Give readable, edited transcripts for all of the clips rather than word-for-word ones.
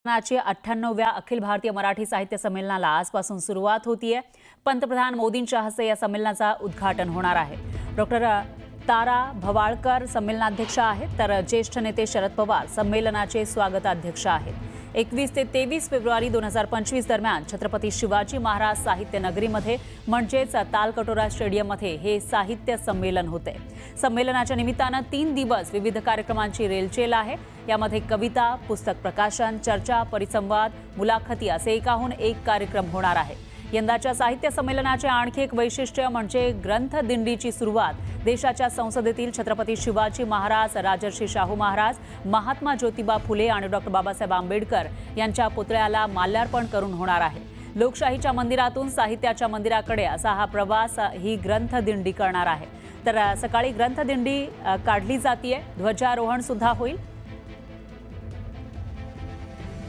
नाची 98व्या अखिल भारतीय मराठी साहित्य संमेलनाला आजपासून सुरुवात होतीये। पंतप्रधान मोदींच्या हस्ते या संमेलनाचा उद्घाटन होणार आहे। डॉक्टर तारा भवाळकर संमेलनाध्यक्ष आहेत, तर ज्येष्ठ नेते शरद पवार संमेलनाचे स्वागताध्यक्ष आहेत। 21 ते 23 फेब्रुवारी 2025 दरम्यान छत्रपती शिवाजी महाराज साहित्य नगरीमध्ये म्हणजेच तालकटोरा स्टेडियममध्ये हे साहित्य संमेलन होते। संमेलनाच्या निमित्ताने 3 दिवस विविध कार्यक्रमांची रेलचेल आहे। यामध्ये कविता, पुस्तक प्रकाशन, चर्चा, परिसंवाद, मुलाखती असे एकाहून एक कार्यक्रम होणार आहे। यंदाच्या साहित्य संमेलनाचे आणखी एक वैशिष्ट्य म्हणजे ग्रंथ दिंडीची सुरुवात देशाच्या संसदेतील छत्रपती शिवाजी महाराज, राजर्षी शाहू महाराज, महात्मा ज्योतिबा फुले आणि डॉक्टर बाबासाहेब आंबेडकर यांच्या पुतळ्याला माल्यार्पण करून होणार आहे। लोकशाहीच्या मंदिरातून साहित्याच्या मंदिराकडे असा हा प्रवास ही ग्रंथ दिंडी करणार आहे। तर सकाळी ग्रंथ दिंडी काढली जातीये, ध्वजारोहण सुद्धा होईल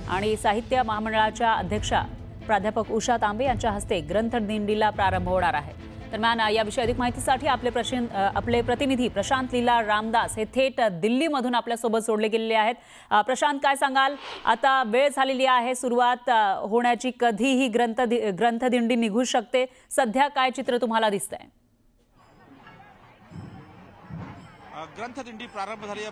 आणि साहित्य महामंडळाच्या अध्यक्षा प्राध्यापक उषा तांबे यांच्या हस्ते ग्रंथ दिंडीला प्रारंभ होणार आहे। दरम्यान याविषयी अधिक माहितीसाठी आपले प्रतिनिधी प्रशांत लीला रामदास हे थेट दिल्लीमधून आपल्यासोबत जोडले गेलेले आहेत। प्रशांत, काय सांगाल, आता वेळ झालेली आहे सुरुवात होण्याची, कधी ही ग्रंथ दिंडी निघू शकते, सध्या काय चित्र तुम्हाला दिसतंय? ग्रंथदिंडी प्रारंभ झाली आहे।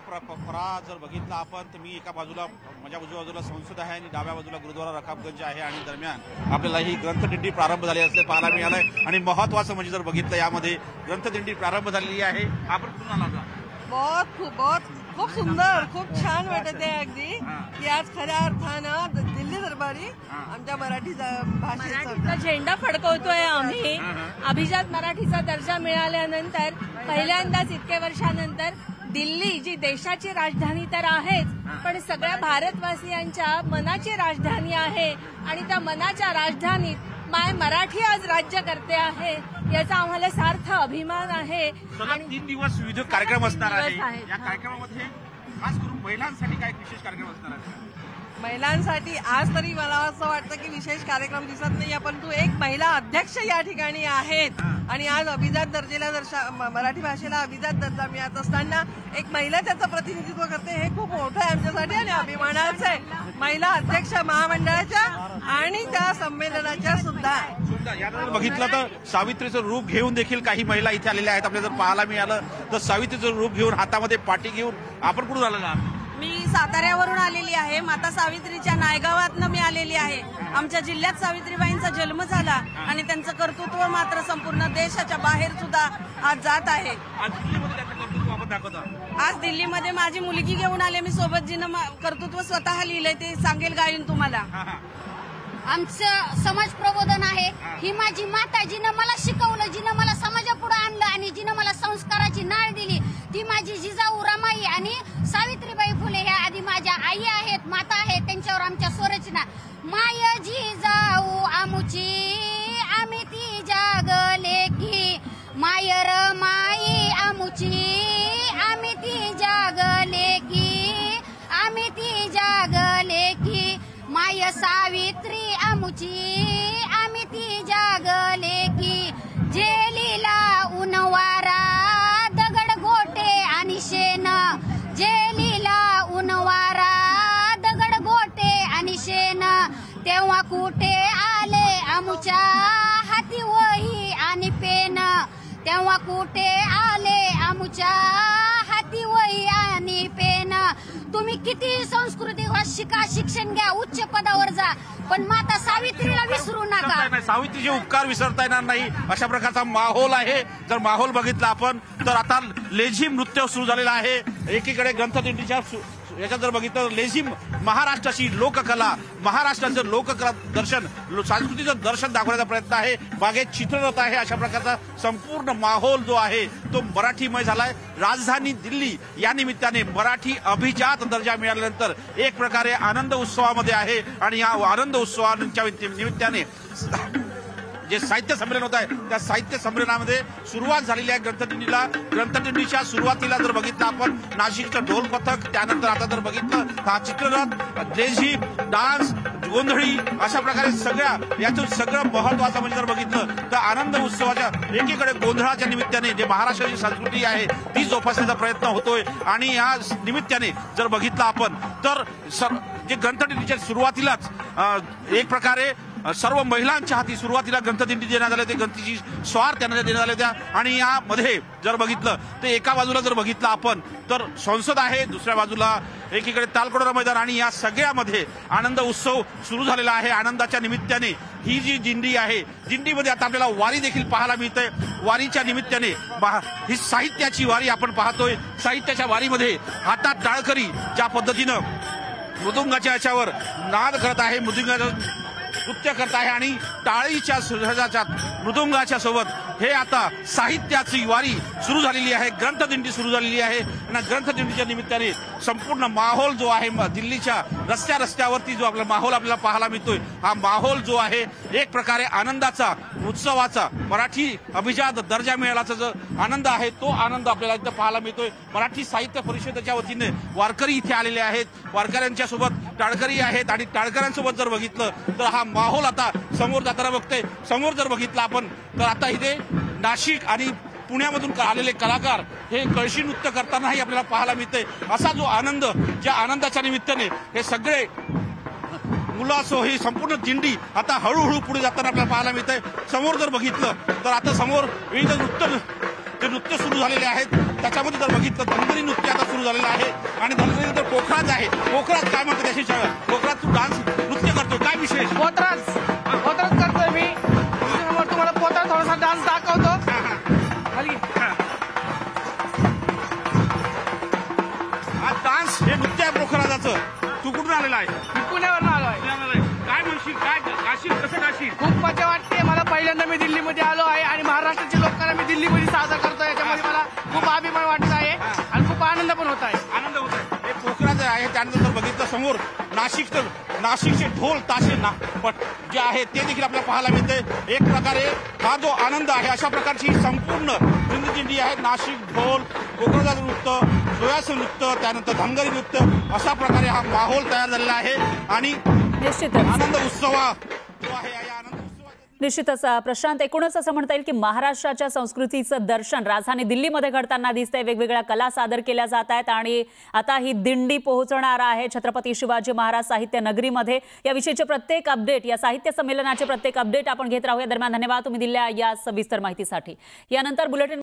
जर बघितलं आपण तर मी एका बाजूला, माझ्या उजव्या बाजूला संसद आहे आणि डाव्या बाजूला गुरुद्वारा रकाबगंज आहे आणि दरम्यान आपल्याला ही ग्रंथदिंडी प्रारंभ झाली असले पाहायला मिळालंय। आणि महत्त्वाचं म्हणजे जर बघितलं यामध्ये ग्रंथदिंडी प्रारंभ झालेली आहे। आपण पुन्हा आला खूप सुंदर, खूप छान वाटत आहे अगदी की आज खऱ्या अर्थानं दिल्ली दरबारी आमच्या मराठी भाषेचा झेंडा फडकवतोय आम्ही। अभिजात मराठीचा दर्जा मिळाल्यानंतर पहिल्यांदाच इतक्या वर्षानंतर दिल्ली जी देशाची राजधानी तर आहेच, पण सगळ्या भारतवासियांच्या मनाची राजधानी आहे आणि त्या मनाच्या राजधानीत माय मराठी आज राज्य करते आहे, याचा आम्हाला सार्थ अभिमान आहे। आणि 3 दिवस विविध कार्यक्रम असणार आहे। या कार्यक्रमामध्ये खास करून महिलांसाठी काय विशेष कार्यक्रम असणार आहे? महिलांसाठी आज तरी मला असं वाटतं की विशेष कार्यक्रम दिसत नाही, परंतु एक महिला अध्यक्ष या ठिकाणी आहेत आणि आज अभिजात दर्जेला मराठी भाषेला अभिजात दर्जा मिळत असताना एक महिला त्याचं प्रतिनिधित्व करते, हे खूप मोठं आहे आमच्यासाठी आणि अभिमानाचं आहे। महिला अध्यक्ष महामंडळाच्या आणि त्या संमेलनाच्या सुद्धा यानंतर बघितलं तर सावित्रीचं रूप घेऊन देखील काही महिला इथे आलेल्या आहेत। आपल्याला जर पाहायला मिळालं तर सावित्रीचं रूप घेऊन, हातामध्ये पाटी घेऊन आपण कुठून आलेला आहात? मी साताऱ्यावरून आलेली आहे। माता सावित्रीच्या नायगावातनं मी आलेली आहे। आमच्या जिल्ह्यात सावित्रीबाईंचा जन्म झाला आणि त्यांचं कर्तृत्व मात्र संपूर्ण देशाच्या बाहेर सुद्धा आज जात आहे। आज दिल्लीमध्ये माझी मुलगी घेऊन आले मी सोबत, जिनं कर्तृत्व स्वतः लिहिलंय, ते सांगेल गायन तुम्हाला। आमचं समाज प्रबोधन आहे। ही माझी माता, जिनं मला शिकवलं, जिनं मला समाजापुढे आणलं आणि जिनं मला संस्काराची नाळ दिली, ती माझी जिजाऊ रमाई आणि सावित्रीबाई फुले ह्या आधी माझ्या आई आहेत, माता आहेत, त्यांच्यावर आमच्या स्वरचना। माय जिजाऊ आमुची आम्ही ती जागले की, माय रमाई आमुची आम्ही ती जागले की, आम्ही ती जागले की, माय सावित्री आमुची आम्ही ती जागले की, जेलीला उनवारा दगड गोटे आणि शेण, जेलीला उनवारा दगड गोटे आणि शेण, तेव्हा कुठे आले आमुच्या हाती वही आणि पेन, तेव्हा कुठे आले आमुच्या हाती वही आणि पेन। तुम्ही किती संस्कृती शिका, शिक्षण घ्या, उच्च पदावर जा, पण माता सावित्रीला विसरू नका। सावित्रीचे उपकार विसरता येणार नाही, अशा प्रकारचा माहोल आहे। जर माहोल बघितला आपण तर आता लेझिम नृत्य सुरू झालेलं आहे। एकीकडे ग्रंथदिंडीच्या याच्यात जर बघितलं तर लेझिम महाराष्ट्राची लोककला, महाराष्ट्राचं लोककला दर्शन, संस्कृतीचं दर्शन दाखवण्याचा प्रयत्न आहे। मागे चित्ररथ आहे। अशा प्रकारचा संपूर्ण माहोल जो आहे तो मराठीमय झालाय। राजधानी दिल्ली या निमित्ताने मराठी अभिजात दर्जा मिळाल्यानंतर एक प्रकारे आनंद उत्सवामध्ये आहे आणि या आनंद उत्सवाच्या निमित्ताने जे साहित्य संमेलन होत आहे त्या साहित्य संमेलनामध्ये सुरुवात झालेली आहे ग्रंथदिंडीला। ग्रंथदिंडीच्या सुरुवातीला जर बघितलं आपण नाशिकचं ढोल पथक, त्यानंतर आता जर बघितलं हा चित्ररथ, लेझिम, डान्स, गोंधळी, अशा प्रकारे सगळ्या यातून सगळं महत्वाचं म्हणजे जर बघितलं तर आनंद उत्सवाच्या एकीकडे गोंधळाच्या निमित्ताने जे महाराष्ट्राची संस्कृती आहे ती जोपासण्याचा प्रयत्न होतोय आणि या निमित्ताने जर बघितलं आपण तर जे ग्रंथदिंडीच्या सुरुवातीलाच एक प्रकारे सर्व महिलांच्या हाती सुरुवातीला ग्रंथदिंडी देण्यात आल्या, ते ग्रंथीची स्वार त्यांना देण्यात आल्या त्या. आणि यामध्ये जर बघितलं तर एका बाजूला जर बघितलं आपण तर संसद आहे, दुसऱ्या बाजूला एकीकडे तालकटोरा मैदान आणि या सगळ्यामध्ये आनंद उत्सव सुरू झालेला आहे. आनंदाच्या निमित्ताने ही जी दिंडी आहे, दिंडीमध्ये आता आपल्याला वारी देखील पाहायला मिळते. वारीच्या निमित्ताने ही साहित्याची वारी आपण पाहतोय. साहित्याच्या वारीमध्ये हातात टाळकरी ज्या पद्धतीनं मृदुंगाच्या याच्यावर नाद करत आहे, मृदुंगाचं नृत्य करत आहे आणि टाळीच्या सहजाच्या मृदुंगाच्या सोबत हे आता साहित्याची वारी सुरू झालेली आहे, ग्रंथदिंडी सुरू झालेली आहे. आणि ग्रंथदिंडीच्या निमित्ताने संपूर्ण माहोल जो आहे दिल्लीच्या रस्त्यावरती जो आपला माहोल आपल्याला पाहायला मिळतोय, हा माहोल जो आहे एक प्रकारे आनंदाचा, उत्सवाचा, मराठी अभिजात दर्जा मिळाल्याचा जो आनंद आहे तो आनंद आपल्याला इथं पाहायला मिळतोय. मराठी साहित्य परिषदेच्या वतीने वारकरी इथे आलेले आहेत, वारकऱ्यांच्या सोबत टाळकरी आहेत आणि टाळकऱ्यांसोबत जर बघितलं तर हा माहोल आता समोर जाताना बघतोय. समोर जर बघितलं आपण तर आता इथे नाशिक आणि पुण्यामधून आलेले कलाकार हे कळशी नृत्य करतानाही आपल्याला पाहायला मिळते. असा जो आनंद, ज्या आनंदाच्या निमित्ताने हे सगळे मुलं असो ही संपूर्ण दिंडी आता हळूहळू पुढे जाताना आपल्याला पाहायला मिळते. समोर जर बघितलं तर आता समोर विविध नृत्य सुरू झालेले आहेत. त्याच्यामध्ये जर बघितलं धनगरी नृत्य आता सुरू झालेलं आहे आणि धनगरी तर पोखराज आहे. पोखराज काय म्हणतो त्याशी पोखराज तू डान्स नृत्य करतो, काय विशेष? पोखराज करतोय मी. तुम्हाला पोखराज थोडासा डान्स दाखवतो. हा डान्स हे नृत्य आहे पोखराजाचं. तू कुठून आलेला आहे? मी पुण्यावरून आलोय. काय म्हणशील, काय गाशील, कसं गाशील? खूप मजा वाटते मला. पहिल्यांदा मी दिल्लीमध्ये आलो आहे आणि महाराष्ट्राच्या लोकांना मी दिल्लीमध्ये साजरा करतोय. याच्यामध्ये मला खूप अभिमान वाटत आहे आणि खूप आनंद पण होत आहे. आनंद होत आहे. हे पोखराज आहे. त्यानंतर जर बघितलं समोर नाशिकचे ढोल ताशे जे आहे ते देखील आपल्याला पाहायला मिळते. एक प्रकारे हा जो आनंद आहे अशा प्रकारची संपूर्ण दिंडी आहे. नाशिक ढोल, कोकणाचं नृत्य, सोयाचं नृत्य, त्यानंतर धनगरी नृत्य, अशा प्रकारे हा माहोल तयार झालेला आहे आणि निश्चितच आनंद उत्सव जो आहे या आनंद निश्चितच प्रशांत, एकूणच असं म्हणता येईल की महाराष्ट्राच्या संस्कृतीचं दर्शन राजधानी दिल्लीमध्ये घडताना दिसतंय. वेगवेगळ्या कला सादर केल्या जात आहेत आणि आता ही दिंडी पोहोचणार आहे छत्रपती शिवाजी महाराज साहित्य नगरीमध्ये. याविषयीचे प्रत्येक अपडेट, या साहित्य संमेलनाचे प्रत्येक अपडेट आपण घेत राहूया. दरम्यान धन्यवाद तुम्ही दिलेल्या या सविस्तर माहितीसाठी. यानंतर बुलेटिन